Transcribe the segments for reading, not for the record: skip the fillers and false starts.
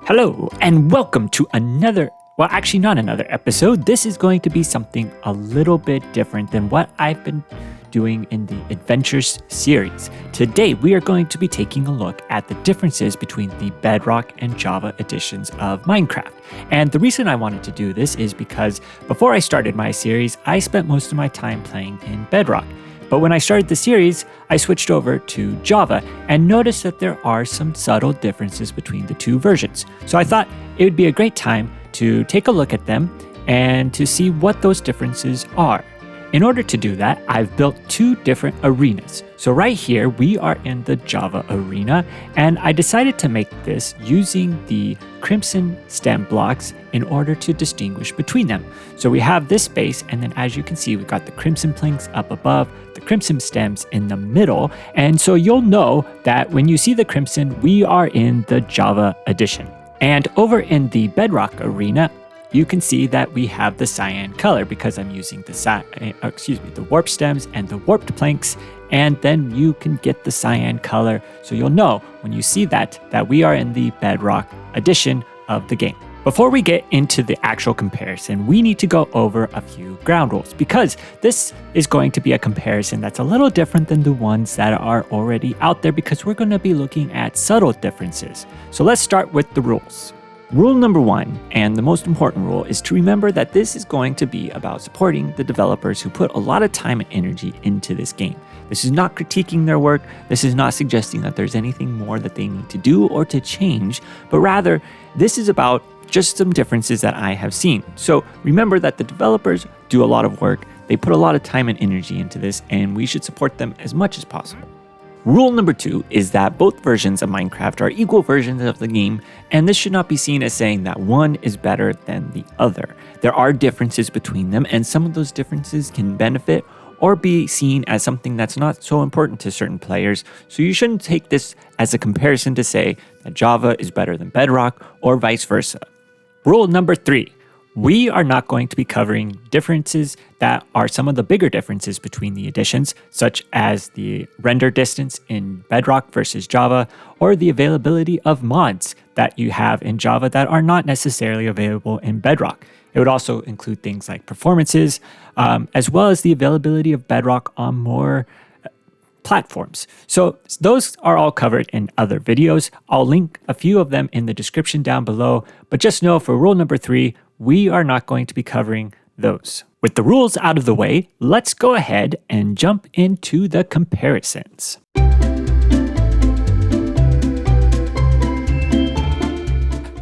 Hello, and welcome to actually not another episode. This is going to be something a little bit different than what I've been doing in the Adventures series. Today, we are going to be taking a look at the differences between the Bedrock and Java editions of Minecraft. And the reason I wanted to do this is because before I started my series, I spent most of my time playing in Bedrock. But when I started the series, I switched over to Java and noticed that there are some subtle differences between the two versions. So I thought it would be a great time to take a look at them and to see what those differences are. In order to do that, I've built two different arenas. So right here, we are in the Java arena, and I decided to make this using the crimson stem blocks in order to distinguish between them. So we have this space, and then as you can see, we've got the crimson planks up above, the crimson stems in the middle, and so you'll know that when you see the crimson, we are in the Java edition. And over in the Bedrock arena, you can see that we have the cyan color because I'm using the warp stems and the warped planks, and then you can get the cyan color. So you'll know when you see that we are in the Bedrock edition of the game. Before we get into the actual comparison, we need to go over a few ground rules because this is going to be a comparison that's a little different than the ones that are already out there because we're going to be looking at subtle differences. So let's start with the rules. Rule number one, and the most important rule, is to remember that this is going to be about supporting the developers who put a lot of time and energy into this game. This is not critiquing their work. This is not suggesting that there's anything more that they need to do or to change, but rather this is about just some differences that I have seen. So remember that the developers do a lot of work. They put a lot of time and energy into this, and we should support them as much as possible. Rule number two is that both versions of Minecraft are equal versions of the game, and this should not be seen as saying that one is better than the other. There are differences between them, and some of those differences can benefit or be seen as something that's not so important to certain players, so you shouldn't take this as a comparison to say that Java is better than Bedrock or vice versa. Rule number three. We are not going to be covering differences that are some of the bigger differences between the editions, such as the render distance in Bedrock versus Java, or the availability of mods that you have in Java that are not necessarily available in Bedrock. It would also include things like performances, as well as the availability of Bedrock on more platforms. So those are all covered in other videos. I'll link a few of them in the description down below, but just know for rule number three, we are not going to be covering those. With the rules out of the way, let's go ahead and jump into the comparisons.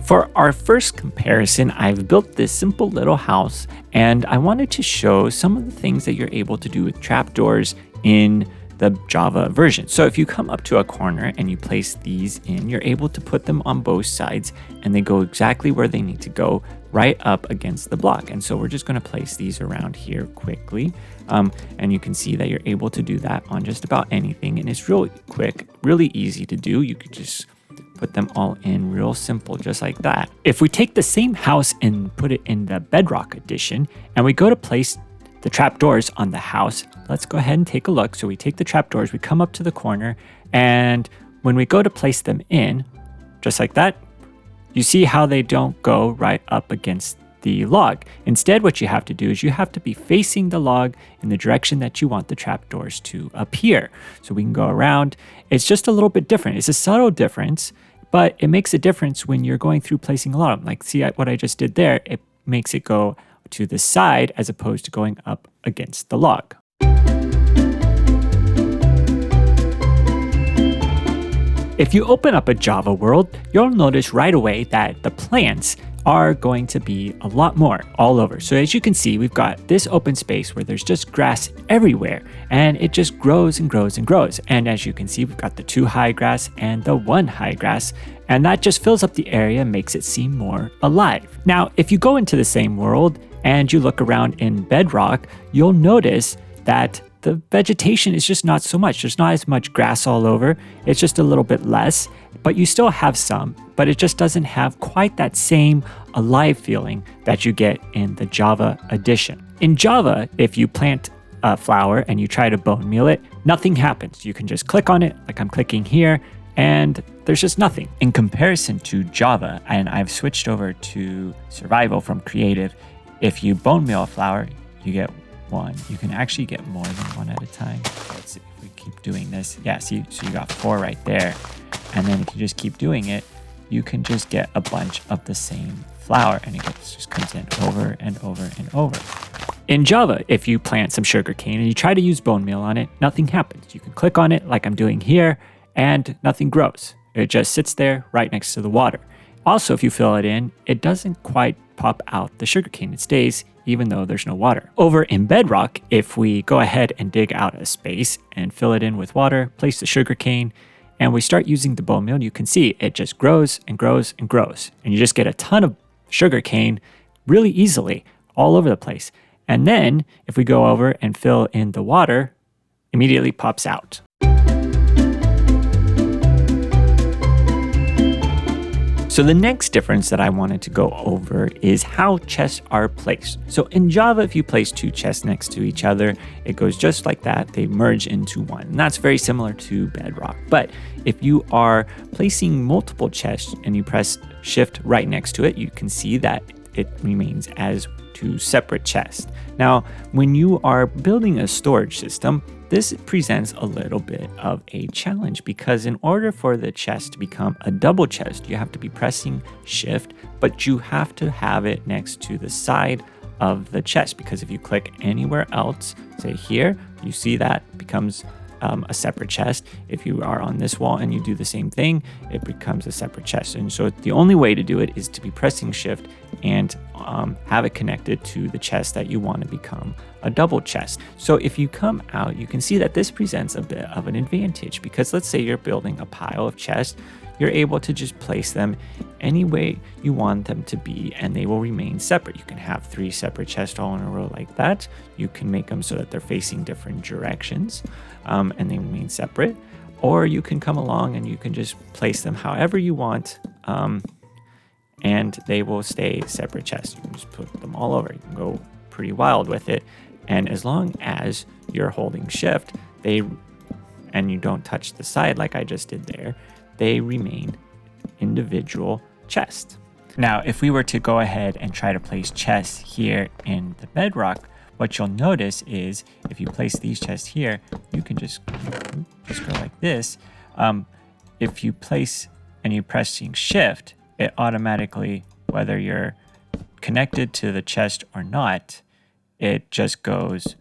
For our first comparison, I've built this simple little house, and I wanted to show some of the things that you're able to do with trapdoors in the Java version. So if you come up to a corner and you place these in, you're able to put them on both sides and they go exactly where they need to go, right up against the block. And so we're just going to place these around here quickly. And you can see that you're able to do that on just about anything. And it's really quick, really easy to do. You could just put them all in real simple, just like that. If we take the same house and put it in the Bedrock edition, and we go to place the trapdoors on the house, let's go ahead and take a look. So we take the trapdoors, we come up to the corner, and when we go to place them in, just like that, you see how they don't go right up against the log. Instead, what you have to do is you have to be facing the log in the direction that you want the trapdoors to appear. So we can go around. It's just a little bit different. It's a subtle difference, but it makes a difference when you're going through placing a lot of them. Like, see what I just did there? It makes it go to the side as opposed to going up against the log. If you open up a Java world, you'll notice right away that the plants are going to be a lot more all over. So as you can see, we've got this open space where there's just grass everywhere, and it just grows and grows and grows. And as you can see, we've got the 2 high grass and the 1 high grass, and that just fills up the area and makes it seem more alive. Now, if you go into the same world and you look around in Bedrock, you'll notice that the vegetation is just not so much. There's not as much grass all over. It's just a little bit less, but you still have some, but it just doesn't have quite that same alive feeling that you get in the Java edition. In Java, if you plant a flower and you try to bone meal it, nothing happens. You can just click on it, like I'm clicking here, and there's just nothing. In comparison to Java, and I've switched over to survival from creative, if you bone meal a flower, you get 1. You can actually get more than 1 at a time. Let's see if we keep doing this. Yeah, see, so you got 4 right there. And then if you just keep doing it, you can just get a bunch of the same flower, and it just comes in over and over and over. In Java, if you plant some sugarcane and you try to use bone meal on it, nothing happens. You can click on it like I'm doing here, and nothing grows. It just sits there right next to the water. Also, if you fill it in, it doesn't quite pop out the sugarcane. It stays even though there's no water. Over in Bedrock, if we go ahead and dig out a space and fill it in with water, place the sugarcane, and we start using the bone meal, you can see it just grows and grows and grows. And you just get a ton of sugarcane really easily all over the place. And then if we go over and fill in the water, immediately pops out. So the next difference that I wanted to go over is how chests are placed. So in Java, if you place 2 chests next to each other, it goes just like that. They merge into one. And that's very similar to Bedrock. But if you are placing multiple chests and you press Shift right next to it, you can see that it remains as 2 separate chests. Now, when you are building a storage system, this presents a little bit of a challenge because in order for the chest to become a double chest, you have to be pressing Shift, but you have to have it next to the side of the chest, because if you click anywhere else, say here, you see that becomes a separate chest. If you are on this wall and you do the same thing, it becomes a separate chest. And so the only way to do it is to be pressing Shift and have it connected to the chest that you want to become a double chest. So if you come out, you can see that this presents a bit of an advantage, because let's say you're building a pile of chests, you're able to just place them any way you want them to be and they will remain separate. You can have 3 separate chests all in a row like that. You can make them so that they're facing different directions and they remain separate. Or you can come along and you can just place them however you want and they will stay separate chests. You can just put them all over. You can go pretty wild with it. And as long as you're holding Shift, and you don't touch the side like I just did there, they remain individual chests. Now, if we were to go ahead and try to place chests here in the Bedrock, what you'll notice is if you place these chests here, you can just go like this. If you place and you're pressing Shift, it automatically, whether you're connected to the chest or not, it just goes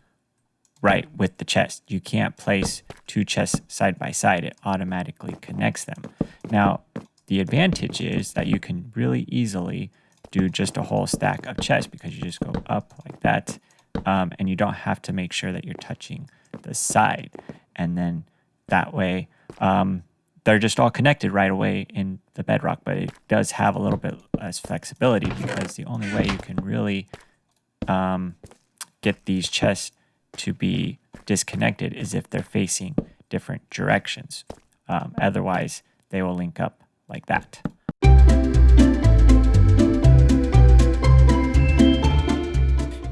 right with the chest. You can't place 2 chests side by side. It automatically connects them. Now, the advantage is that you can really easily do just a whole stack of chests because you just go up like that, and you don't have to make sure that you're touching the side. And then that way, they're just all connected right away in the Bedrock, but it does have a little bit less flexibility because the only way you can really get these chests to be disconnected is if they're facing different directions. Otherwise, they will link up like that.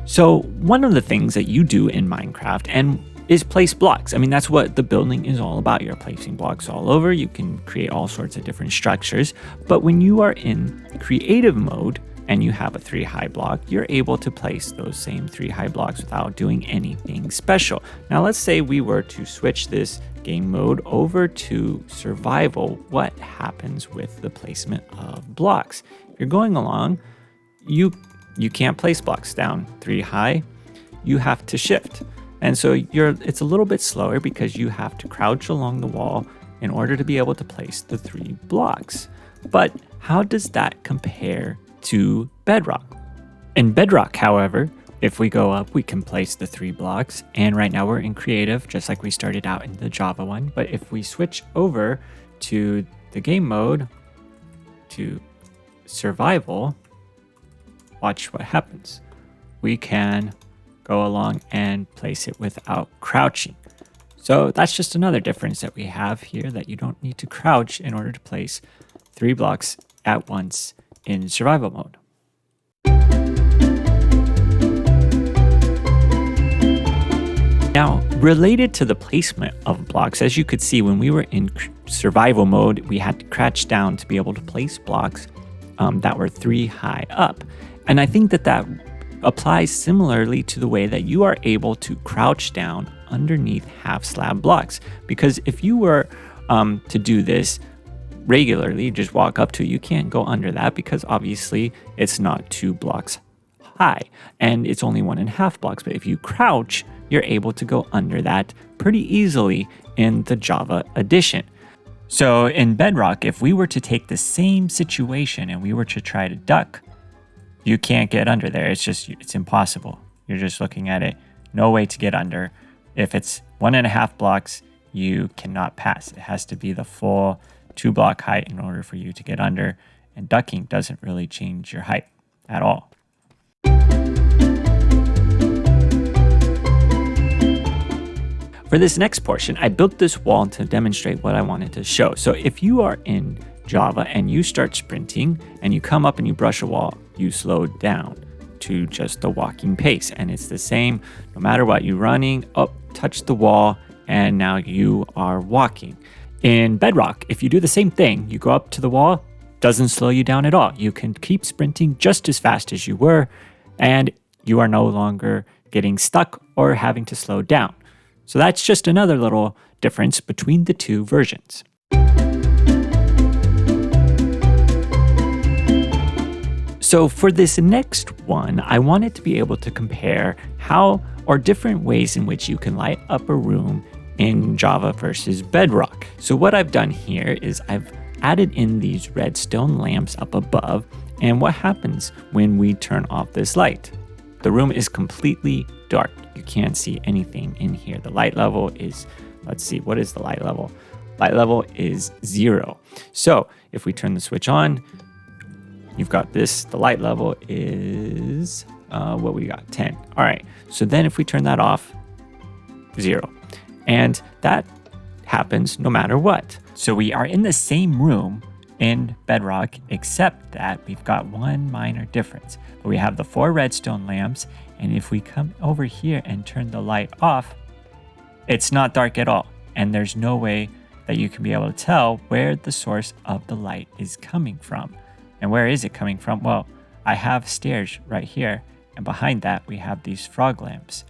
So one of the things that you do in Minecraft is place blocks. I mean, that's what the building is all about. You're placing blocks all over. You can create all sorts of different structures. But when you are in creative mode and you have a 3 high block, you're able to place those same 3 high blocks without doing anything special. Now, let's say we were to switch this game mode over to survival. What happens with the placement of blocks? If you're going along, you can't place blocks down 3 high. You have to shift. And so it's a little bit slower because you have to crouch along the wall in order to be able to place the 3 blocks. But how does that compare to Bedrock? In Bedrock, however, if we go up, we can place the 3 blocks. And right now we're in creative, just like we started out in the Java one. But if we switch over to the game mode, to survival, watch what happens. We can go along and place it without crouching. So that's just another difference that we have here, that you don't need to crouch in order to place 3 blocks at once in survival mode. Now, related to the placement of blocks, as you could see when we were in survival mode, we had to crouch down to be able to place blocks that were 3 high up. And I think that applies similarly to the way that you are able to crouch down underneath half slab blocks. Because if you were to do this regularly, just walk up to it, you can't go under that because obviously it's not 2 blocks high and it's only 1.5 blocks. But if you crouch, you're able to go under that pretty easily in the Java edition. So in Bedrock, if we were to take the same situation and we were to try to duck, you can't get under there. It's impossible. You're just looking at it. No way to get under. If it's 1.5 blocks, you cannot pass. It has to be the full 2 block height in order for you to get under. And ducking doesn't really change your height at all. For this next portion, I built this wall to demonstrate what I wanted to show. So if you are in Java and you start sprinting and you come up and you brush a wall, you slow down to just the walking pace. And it's the same no matter what. You're running up, touch the wall, and now you are walking. In Bedrock, if you do the same thing, you go up to the wall, doesn't slow you down at all. You can keep sprinting just as fast as you were, and you are no longer getting stuck or having to slow down. So that's just another little difference between the 2 versions. So for this next one, I wanted to be able to compare how or different ways in which you can light up a room in Java versus Bedrock. So what I've done here is I've added in these redstone lamps up above, and what happens when we turn off this light? The room is completely dark. You can't see anything in here. The light level is, let's see, what is the light level? Light level is 0. So if we turn the switch on, you've got this. The light level is, what we got? 10. All right. So then if we turn that off, 0. And that happens no matter what. So we are in the same room in Bedrock, except that we've got one minor difference. We have the 4 redstone lamps, and if we come over here and turn the light off, it's not dark at all. And there's no way that you can be able to tell where the source of the light is coming from. And where is it coming from? Well, I have stairs right here, and behind that we have these frog lamps.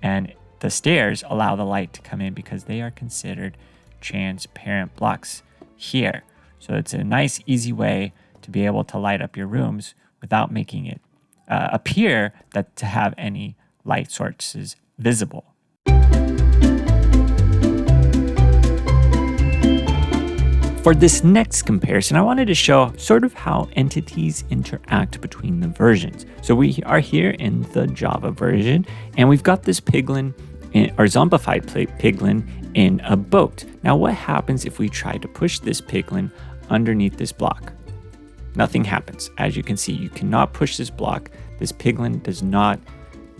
And the stairs allow the light to come in because they are considered transparent blocks here. So it's a nice, easy way to be able to light up your rooms without making it appear that to have any light sources visible. For this next comparison, I wanted to show sort of how entities interact between the versions. So we are here in the Java version, and we've got this piglin, or zombified piglin, in a boat. Now what happens if we try to push this piglin underneath this block? Nothing happens. As you can see, you cannot push this block. This piglin does not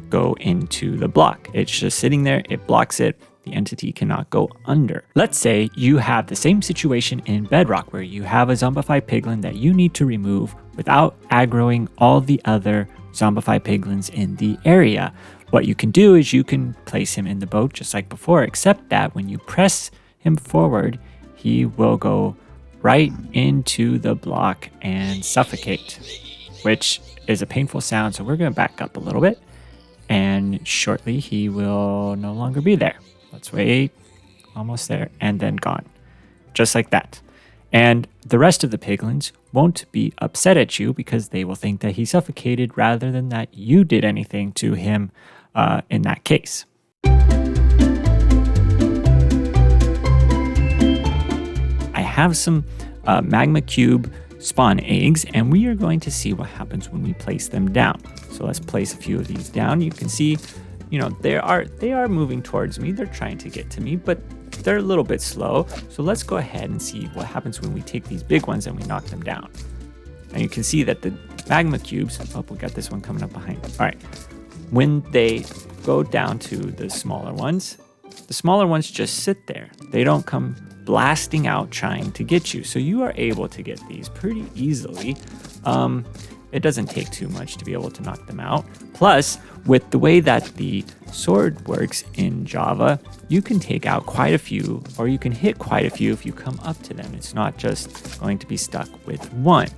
go into the block. It's just sitting there. It blocks it. The entity cannot go under. Let's say you have the same situation in Bedrock where you have a zombified piglin that you need to remove without aggroing all the other zombified piglins in the area. What you can do is you can place him in the boat just like before, except that when you press him forward, he will go right into the block and suffocate, which is a painful sound. So we're going to back up a little bit, and shortly he will no longer be there. Let's wait. Almost there, and then gone. Just like that. And the rest of the piglins won't be upset at you because they will think that he suffocated rather than that you did anything to him in that case. I have some Magma Cube spawn eggs, and we are going to see what happens when we place them down. So let's place a few of these down. You can see, you know, they are moving towards me. They're trying to get to me, but they're a little bit slow. So let's go ahead and see what happens when we take these big ones and we knock them down. And you can see that the Magma Cubes, oh, we got this one coming up behind. All right, when they go down to the smaller ones just sit there. They don't come blasting out trying to get you. So you are able to get these pretty easily. it doesn't take too much to be able to knock them out. Plus, with the way that the sword works in Java, you can take out quite a few, or you can hit quite a few if you come up to them. It's not just going to be stuck with one.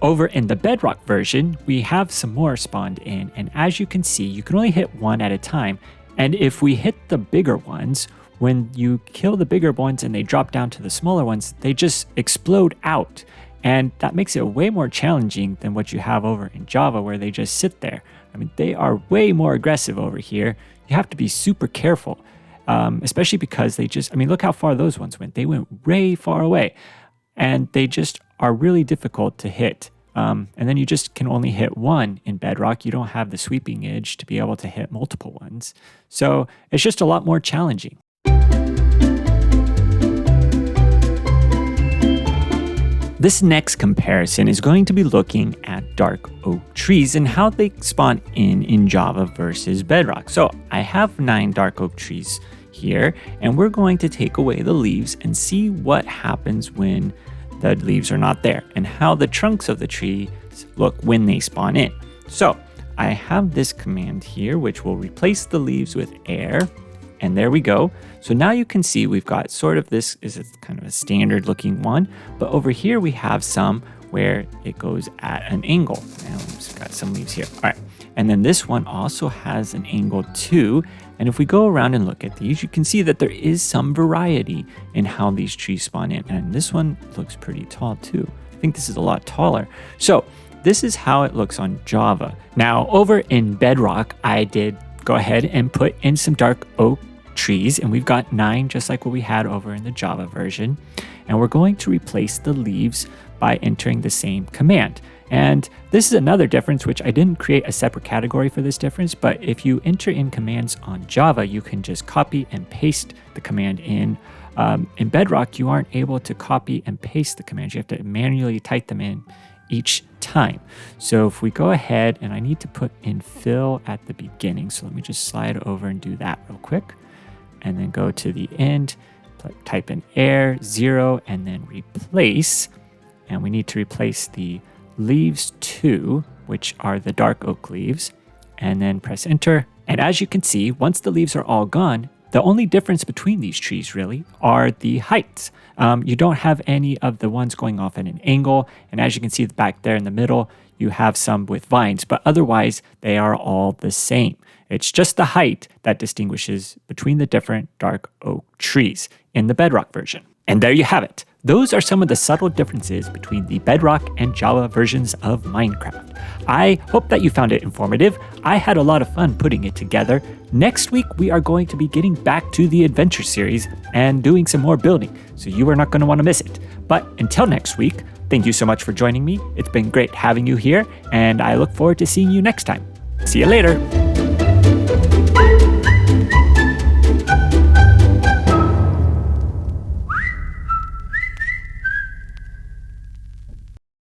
Over in the Bedrock version, we have some more spawned in, and as you can see, you can only hit one at a time. And if we hit the bigger ones, when you kill the bigger ones and they drop down to the smaller ones, they just explode out. And that makes it way more challenging than what you have over in Java, where they just sit there. I mean, they are way more aggressive over here. You have to be super careful, especially because they just, I mean, look how far those ones went. They went way far away, and they just are really difficult to hit. And then you just can only hit one in Bedrock. You don't have the sweeping edge to be able to hit multiple ones. So it's just a lot more challenging. This next comparison is going to be looking at dark oak trees and how they spawn in Java versus Bedrock. So I have 9 dark oak trees here, and we're going to take away the leaves and see what happens when the leaves are not there and how the trunks of the trees look when they spawn in. So I have this command here, which will replace the leaves with air. And there we go. So now you can see we've got sort of this is a kind of a standard looking one, but over here we have some where it goes at an angle. And we've got some leaves here. All right. And then this one also has an angle too. And if we go around and look at these, you can see that there is some variety in how these trees spawn in. And this one looks pretty tall too. I think this is a lot taller. So this is how it looks on Java. Now over in Bedrock, I did go ahead and put in some dark oak trees, and we've got 9 just like what we had over in the Java version. And we're going to replace the leaves by entering the same command. And this is another difference, which I didn't create a separate category for this difference, but if you enter in commands on Java, you can just copy and paste the command in. In Bedrock, you aren't able to copy and paste the commands. You have to manually type them in each time. So if we go ahead, and I need to put in fill at the beginning, so let me just slide over and do that real quick. And then go to the end, type in air 0, and then replace. And we need to replace the leaves 2, which are the dark oak leaves, and then press enter. And as you can see, once the leaves are all gone, the only difference between these trees really are the heights. You don't have any of the ones going off at an angle. And as you can see back there in the middle, you have some with vines, but otherwise they are all the same. It's just the height that distinguishes between the different dark oak trees in the Bedrock version. And there you have it. Those are some of the subtle differences between the Bedrock and Java versions of Minecraft. I hope that you found it informative. I had a lot of fun putting it together. Next week, we are going to be getting back to the adventure series and doing some more building, so you are not going to want to miss it. But until next week, thank you so much for joining me. It's been great having you here, and I look forward to seeing you next time. See you later.